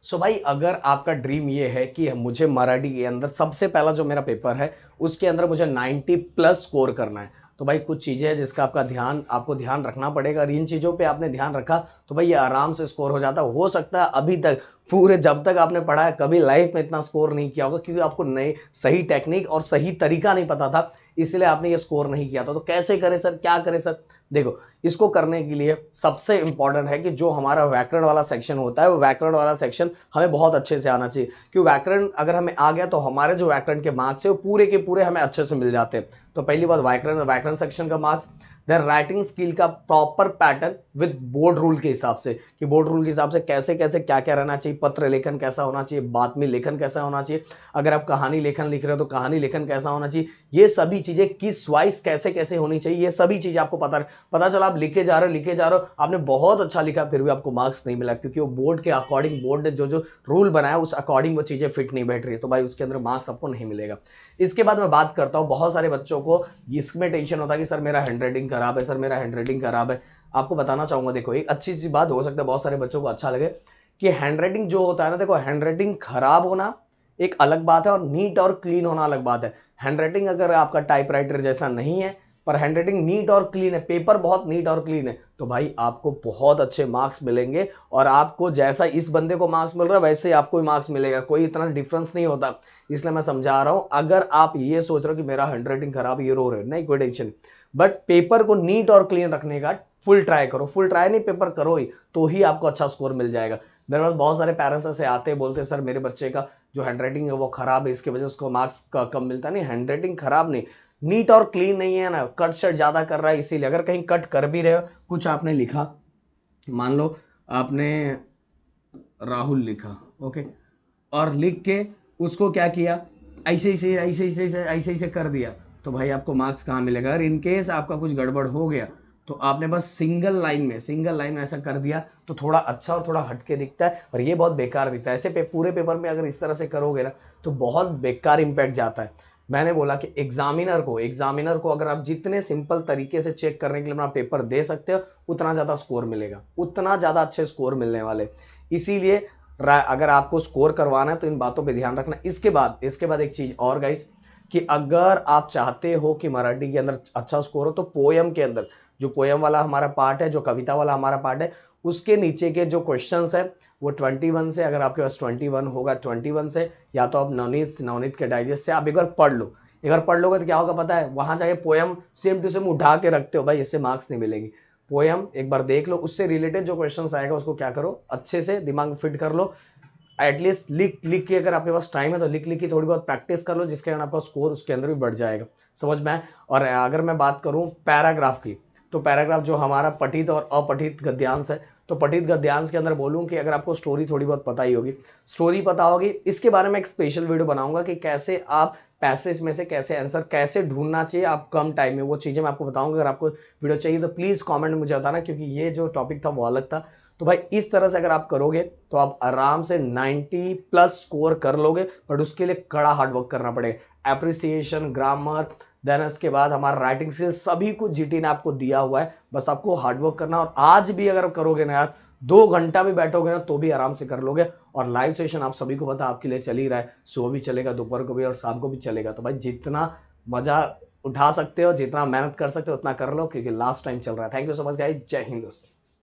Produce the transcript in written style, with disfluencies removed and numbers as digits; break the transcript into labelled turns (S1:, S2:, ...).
S1: सो भाई अगर आपका ड्रीम ये है कि मुझे मराठी के अंदर सबसे पहला जो मेरा पेपर है उसके अंदर मुझे 90 प्लस स्कोर करना है, तो भाई कुछ चीज़ें हैं जिसका आपको ध्यान रखना पड़ेगा। और इन चीज़ों पे आपने ध्यान रखा तो भाई ये आराम से स्कोर हो जाता। हो सकता है अभी तक पूरे जब तक आपने पढ़ा है कभी लाइफ में इतना स्कोर नहीं किया होगा, क्योंकि आपको नई सही टेक्निक और सही तरीका नहीं पता था, इसलिए आपने ये स्कोर नहीं किया था। तो कैसे करें सर, क्या करें सर? देखो, इसको करने के लिए सबसे इंपॉर्टेंट है कि जो हमारा व्याकरण वाला सेक्शन होता है वो व्याकरण वाला सेक्शन हमें बहुत अच्छे से आना चाहिए। क्योंकि व्याकरण अगर हमें आ गया तो हमारे जो व्याकरण के मार्क्स है वो पूरे के पूरे हमें अच्छे से मिल जाते हैं। तो पहली बात व्याकरण व्याकरण सेक्शन का मार्क्स, देन राइटिंग स्किल का proper pattern with board rule के हिसाब से, कि बोर्ड रूल के हिसाब से कैसे कैसे क्या क्या रहना चाहिए, पत्र लेखन कैसा होना चाहिए, बातमी लेखन कैसा होना चाहिए, अगर आप कहानी लेखन लिख रहे हो तो कहानी लेखन कैसा होना चाहिए, ये सभी चीजें किस वाइज कैसे कैसे होनी चाहिए, ये सभी चीजें आपको पता चला। आप लिखे जा रहे हो, आपने बहुत अच्छा लिखा फिर भी आपको मार्क्स नहीं मिला, क्योंकि वो बोर्ड के अकॉर्डिंग, बोर्ड ने जो जो रूल बनाया उस अकॉर्डिंग वो चीजें फिट नहीं बैठ रही है, तो भाई उसके अंदर मार्क्स आपको नहीं मिलेगा। इसके बाद मैं बात करता हूँ, बहुत सारे बच्चों को इसमें टेंशन होता है कि सर मेरा हैंडराइटिंग खराब है, सर मेरा हैंडराइटिंग खराब है। आपको बताना चाहूंगा, देखो एक अच्छी सी बात, हो सकता है बहुत सारे बच्चों को अच्छा लगे, कि हैंडराइटिंग जो होता है ना, देखो हैंडराइटिंग खराब होना एक अलग बात है और नीट और क्लीन होना अलग बात है। हैंडराइटिंग अगर आपका टाइपराइटर जैसा नहीं है पर हैंडराइटिंग नीट और क्लीन है, पेपर बहुत नीट और क्लीन है, तो भाई आपको बहुत अच्छे मार्क्स मिलेंगे। और आपको जैसा इस बंदे को मार्क्स मिल रहा है वैसे ही आपको भी मार्क्स मिलेगा, कोई इतना डिफरेंस नहीं होता। इसलिए मैं समझा रहा हूं, अगर आप ये सोच रहे हो कि मेरा हैंडराइटिंग खराब, ये रो रहे हो, नहीं कोई टेंशन, बट पेपर को नीट और क्लीन रखने का फुल ट्राई करो। फुल ट्राई नहीं, पेपर करो ही, तो ही आपको अच्छा स्कोर मिल जाएगा। मेरे पास बहुत सारे पेरेंट्स ऐसे आते हैं, बोलते हैं सर मेरे बच्चे का जो हैंडराइटिंग है वो खराब है, इसकी वजह से उसको मार्क्स कम मिलता नहीं। हैंडराइटिंग खराब नहीं, नीट और क्लीन नहीं है ना, कट शट ज्यादा कर रहा है इसीलिए। अगर कहीं कट कर भी रहे हो, कुछ आपने लिखा, मान लो आपने राहुल लिखा, ओके, और लिख के उसको क्या किया, ऐसे ऐसे ऐसे ऐसे ऐसे ऐसे ऐसे कर दिया, तो भाई आपको मार्क्स कहाँ मिलेगा? अगर इनकेस आपका कुछ गड़बड़ हो गया तो आपने बस सिंगल लाइन में ऐसा कर दिया तो थोड़ा अच्छा और थोड़ा हटके दिखता है, और ये बहुत बेकार दिखता है। ऐसे पूरे पेपर में अगर इस तरह से करोगे ना तो बहुत बेकार इंपैक्ट जाता है। मैंने बोला कि एग्जामिनर को अगर आप जितने सिंपल तरीके से चेक करने के लिए अपना पेपर दे सकते हो, उतना ज़्यादा स्कोर मिलेगा, उतना ज़्यादा अच्छे स्कोर मिलने वाले। इसीलिए अगर आपको स्कोर करवाना है तो इन बातों पे ध्यान रखना। इसके बाद एक चीज और गाइस, कि अगर आप चाहते हो कि मराठी के अंदर अच्छा स्कोर हो तो पोयम के अंदर, जो पोयम वाला हमारा पार्ट है, जो कविता वाला हमारा पार्ट है, उसके नीचे के जो क्वेश्चंस है वो 21 से, अगर आपके पास 21 होगा 21 से, या तो आप नवनीत के डाइजेस्ट से आप एक बार पढ़ लो। एक बार पढ़ लोगे तो क्या होगा पता है, वहां जाके पोयम सेम टू सेम उठा के रखते हो भाई, इससे मार्क्स नहीं मिलेंगे। पोयम एक बार देख लो, उससे रिलेटेड जो क्वेश्चंस आएगा उसको क्या करो, अच्छे से दिमाग में फिट कर लो। एटलीस्ट लिख लिख के, अगर आपके पास टाइम है तो लिख लिख के थोड़ी बहुत प्रैक्टिस कर लो, जिसके कारण आपका स्कोर उसके अंदर भी बढ़ जाएगा। समझ में आए? और अगर मैं बात करूं पैराग्राफ की, तो पैराग्राफ जो हमारा पठित और अपठित गद्यांश है, तो पठित गद्यांश के अंदर बोलूं कि अगर आपको स्टोरी थोड़ी बहुत पता ही होगी, स्टोरी पता होगी, इसके बारे में एक स्पेशल वीडियो बनाऊंगा कि कैसे आप पैसेज में से कैसे आंसर कैसे ढूंढना चाहिए आप कम टाइम में, वो चीजें मैं आपको बताऊंगा। अगर आपको वीडियो चाहिए तो प्लीज कमेंट में मुझे बताना, क्योंकि ये जो टॉपिक था वो अलग था। तो भाई इस तरह से अगर आप करोगे तो आप आराम से 90 प्लस स्कोर कर लोगे, बट उसके लिए कड़ा हार्डवर्क करना पड़ेगा। एप्रिसिएशन, ग्रामर, देन इसके बाद हमारा राइटिंग से सभी कुछ जीटी ने आपको दिया हुआ है, बस आपको हार्डवर्क करना। और आज भी अगर करोगे ना यार, 2 घंटा भी बैठोगे ना तो भी आराम से कर लोगे। और लाइव सेशन आप सभी को पता आपके लिए चल ही रहा है, सुबह भी चलेगा, दोपहर को भी और शाम को भी चलेगा। तो भाई जितना मजा उठा सकते हो, जितना मेहनत कर सकते हो उतना कर लो, क्योंकि लास्ट टाइम चल रहा है। Thank you so much guys, जय हिंद दोस्तों।